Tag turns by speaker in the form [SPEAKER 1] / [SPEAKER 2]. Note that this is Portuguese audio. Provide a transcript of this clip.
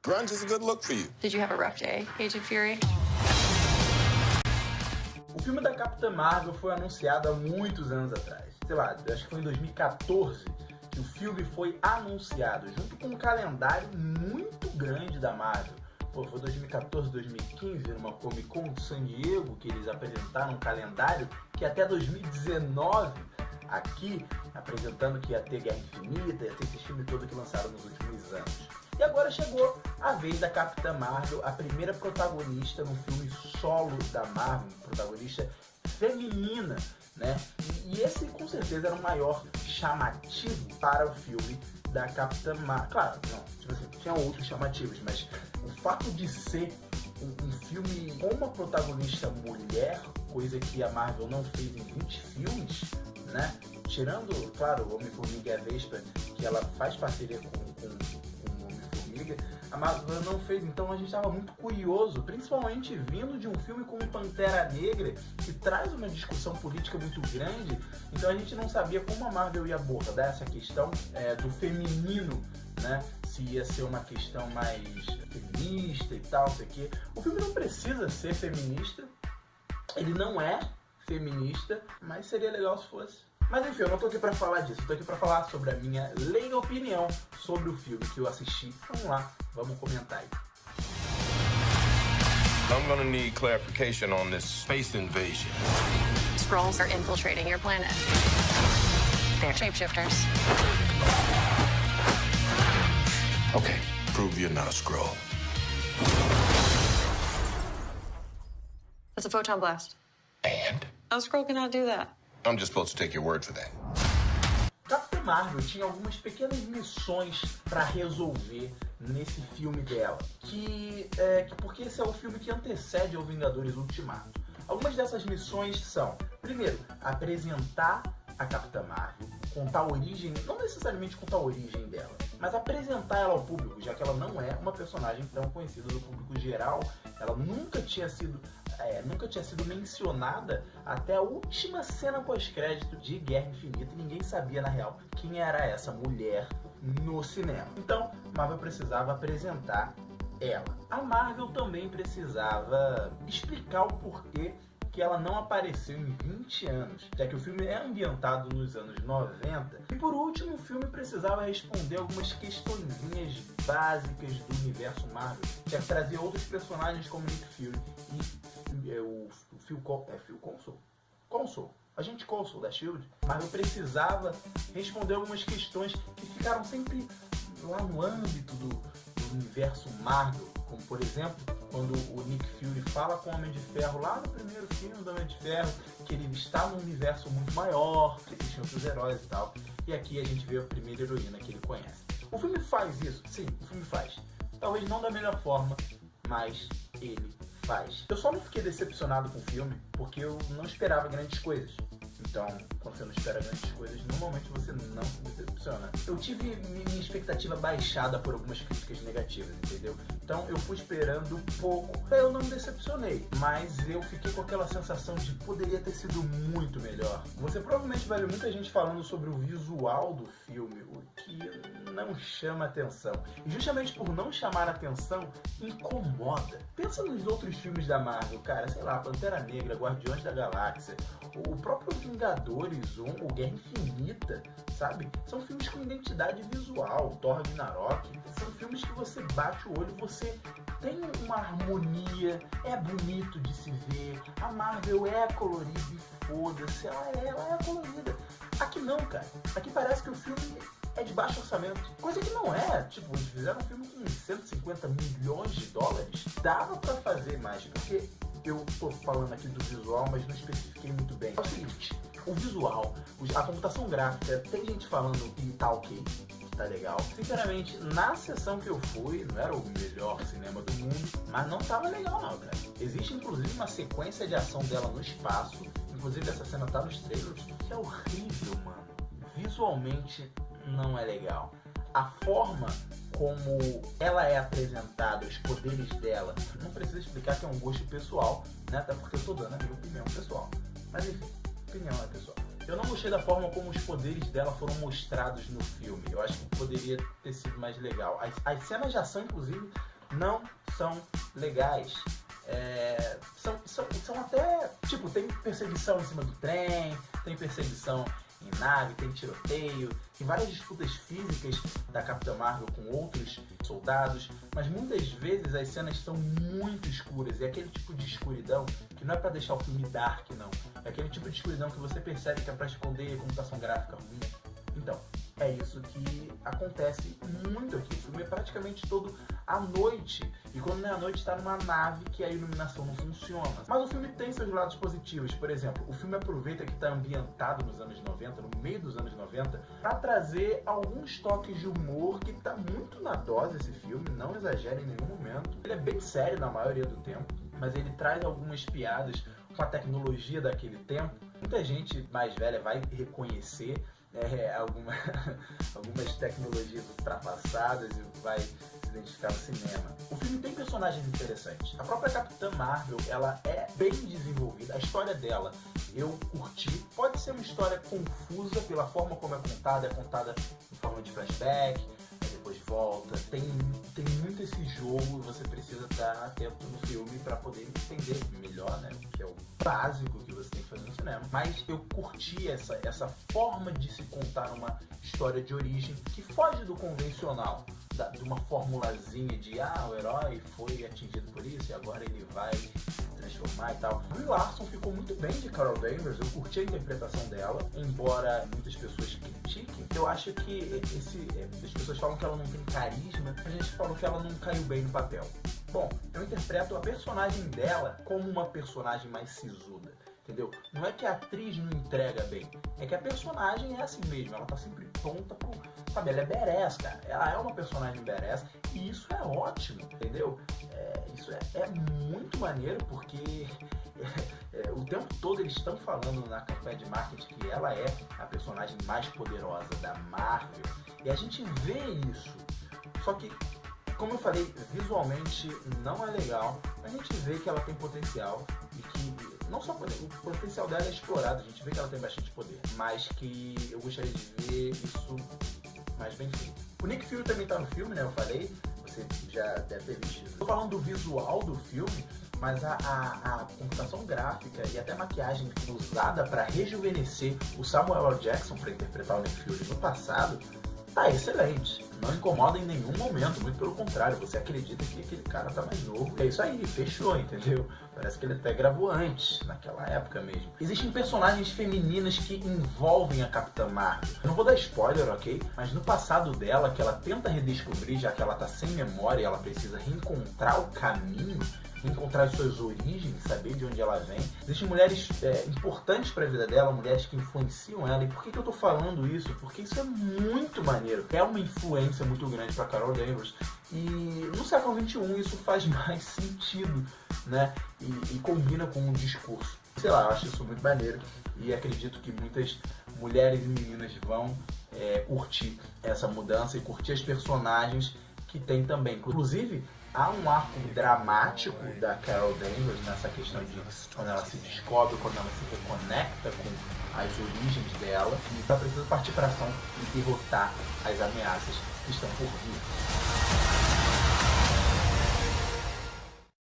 [SPEAKER 1] Grunge is a good look for you.
[SPEAKER 2] Did you have a rough day, Agent Fury?
[SPEAKER 3] O filme da Capitã Marvel foi anunciado há muitos anos atrás. Sei lá, acho que foi em 2014 que o filme foi anunciado, junto com um calendário muito grande da Marvel. Pô, foi 2014, 2015, numa Comic Con de San Diego, que eles apresentaram um calendário que até 2019, aqui, apresentando que ia ter Guerra Infinita, ia ter esse filme todo que lançaram nos últimos anos. E agora chegou a vez da Capitã Marvel, a primeira protagonista no filme solo da Marvel, protagonista feminina, né? E esse com certeza era o maior chamativo para o filme da Capitã Marvel. Claro, não, tipo assim, tinha outros chamativos, mas o fato de ser um filme com uma protagonista mulher, coisa que a Marvel não fez em 20 filmes, né? Tirando, claro, o Homem-Formiga e a Vespa, que ela faz parceria com o Homem-Formiga, a Marvel não fez, então a gente estava muito curioso, principalmente vindo de um filme como Pantera Negra, que traz uma discussão política muito grande, então a gente não sabia como a Marvel ia abordar essa questão do feminino, né? Se ia ser uma questão mais feminista e tal, sei que. O filme não precisa ser feminista, ele não é feminista, mas seria legal se fosse. Mas enfim, eu não tô aqui pra falar disso, eu tô aqui pra falar sobre a minha leiga opinião sobre o filme que eu assisti. Vamos lá, vamos comentar aí.
[SPEAKER 1] I'm gonna need clarification on this space invasion.
[SPEAKER 2] Skrulls are infiltrating your planet. They're shapeshifters.
[SPEAKER 1] Okay, prove you're not a Skrull.
[SPEAKER 2] That's a photon blast.
[SPEAKER 1] And?
[SPEAKER 2] A Skrull cannot do that.
[SPEAKER 1] I'm just supposed to take your word for that.
[SPEAKER 3] Capitã Marvel tinha algumas pequenas missões pra resolver nesse filme dela, porque esse é o filme que antecede ao Vingadores Ultimato. Algumas dessas missões são, primeiro, apresentar a Capitã Marvel, contar a origem, não necessariamente contar a origem dela, mas apresentar ela ao público, já que ela não é uma personagem tão conhecida do público geral, ela nunca tinha sido mencionada até a última cena pós-crédito de Guerra Infinita e ninguém sabia, na real, quem era essa mulher no cinema. Então, Marvel precisava apresentar ela. A Marvel também precisava explicar o porquê que ela não apareceu em 20 anos, já que o filme é ambientado nos anos 90. E por último, o filme precisava responder algumas questõezinhas básicas do universo Marvel, já que trazia outros personagens como Nick Fury e o Phil Coulson, agente Coulson da SHIELD. Marvel precisava responder algumas questões que ficaram sempre lá no âmbito do universo Marvel, como por exemplo, quando o Nick Fury fala com o Homem de Ferro lá no primeiro filme do Homem de Ferro, que ele está num universo muito maior, que existem outros heróis e tal, e aqui a gente vê a primeira heroína que ele conhece. O filme faz isso? Sim, o filme faz. Talvez não da melhor forma, mas ele faz. Eu só não fiquei decepcionado com o filme porque eu não esperava grandes coisas. Então, quando você não espera grandes coisas, normalmente você não se decepciona. Eu tive minha expectativa baixada por algumas críticas negativas, entendeu? Então eu fui esperando pouco. Eu não me decepcionei, mas eu fiquei com aquela sensação de poderia ter sido muito melhor. Você provavelmente vai ver muita gente falando sobre o visual do filme, o que não chama atenção. E justamente por não chamar atenção, incomoda. Pensa nos outros filmes da Marvel, cara, sei lá, Pantera Negra, Guardiões da Galáxia, o próprio Vingadores 1, o Guerra Infinita, sabe? São filmes com identidade visual, Thor Ragnarok, são filmes que você bate o olho, você tem uma harmonia, é bonito de se ver, a Marvel é colorida e foda-se, ela é colorida. Aqui não, cara. Aqui parece que o filme é de baixo orçamento. Coisa que não é. Tipo, eles fizeram um filme com 150 milhões de dólares. Dava pra fazer mais, porque eu tô falando aqui do visual, mas não especifiquei muito bem. É o seguinte, o visual, a computação gráfica, tem gente falando que tá ok, que tá legal. Sinceramente, na sessão que eu fui, não era o melhor cinema do mundo, mas não tava legal não, cara. Existe inclusive uma sequência de ação dela no espaço, inclusive essa cena tá nos trailers, que é horrível, mano. Visualmente não é legal. A forma como ela é apresentada, os poderes dela, não precisa explicar que é um gosto pessoal, né? Até porque eu tô dando a minha opinião pessoal. Mas enfim, opinião é pessoal. Eu não gostei da forma como os poderes dela foram mostrados no filme. Eu acho que poderia ter sido mais legal. As cenas de ação, inclusive, não são legais. São até, tipo, tem perseguição em cima do trem, tem perseguição em nave, tem tiroteio, tem várias disputas físicas da Capitã Marvel com outros soldados, mas muitas vezes as cenas são muito escuras, e é aquele tipo de escuridão que não é pra deixar o filme dark, não. É aquele tipo de escuridão que você percebe que é pra esconder a computação gráfica ruim. Então, é isso que acontece muito aqui. O filme é praticamente todo à noite. E quando não é à noite, está numa nave que a iluminação não funciona. Mas o filme tem seus lados positivos. Por exemplo, o filme aproveita que está ambientado nos anos 90, no meio dos anos 90, para trazer alguns toques de humor que está muito na dose esse filme. Não exagera em nenhum momento. Ele é bem sério na maioria do tempo, mas ele traz algumas piadas com a tecnologia daquele tempo. Muita gente mais velha vai reconhecer algumas tecnologias ultrapassadas e vai se identificar no cinema. O filme tem personagens interessantes. A própria Capitã Marvel, ela é bem desenvolvida. A história dela eu curti. Pode ser uma história confusa pela forma como é contada em forma de flashback, aí depois volta. Tem muito esse jogo, você precisa estar atento no filme para poder entender melhor, né? Que é o básico que você tem que fazer no cinema. Mas eu curti essa forma de se contar uma história de origem que foge do convencional, de uma formulazinha de o herói foi atingido por isso e agora ele vai se transformar e tal. Brie Larson ficou muito bem de Carol Danvers, eu curti a interpretação dela, embora muitas pessoas critiquem. Eu acho que as pessoas falam que ela não tem carisma, a gente falou que ela não caiu bem no papel. Bom, eu interpreto a personagem dela como uma personagem mais sisuda, entendeu? Não é que a atriz não entrega bem, é que a personagem é assim mesmo, ela tá sempre pronta pro... Sabe, ela é badass, cara. Ela é uma personagem badass e isso é ótimo, entendeu? Isso é muito maneiro porque o tempo todo eles estão falando na campanha de marketing que ela é a personagem mais poderosa da Marvel e a gente vê isso. Só que, como eu falei, visualmente não é legal, mas a gente vê que ela tem potencial e que não só o potencial dela é explorado, a gente vê que ela tem bastante poder, mas que eu gostaria de ver isso mais bem feito. O Nick Fury também tá no filme, né? Eu falei, você já deve ter visto. Tô falando do visual do filme, mas a computação gráfica e até a maquiagem usada para rejuvenescer o Samuel L. Jackson para interpretar o Nick Fury no passado tá excelente. Não incomoda em nenhum momento, muito pelo contrário, você acredita que aquele cara tá mais novo. É isso aí, fechou, entendeu? Parece que ele até gravou antes, naquela época mesmo. Existem personagens femininas que envolvem a Capitã Marvel. Eu não vou dar spoiler, ok? Mas no passado dela, que ela tenta redescobrir, já que ela tá sem memória e ela precisa reencontrar o caminho, encontrar as suas origens, saber de onde ela vem. Existem mulheres importantes para a vida dela, mulheres que influenciam ela. E por que eu tô falando isso? Porque isso é muito maneiro. É uma influência muito grande para Carol Danvers. E no século XXI isso faz mais sentido, né? E combina com o discurso. Sei lá, eu acho isso muito maneiro. E acredito que muitas mulheres e meninas vão curtir essa mudança e curtir as personagens que tem também. Inclusive, há um arco dramático da Carol Danvers nessa questão de quando ela se descobre, quando ela se reconecta com as origens dela e ela precisa partir para ação e derrotar as ameaças que estão por vir.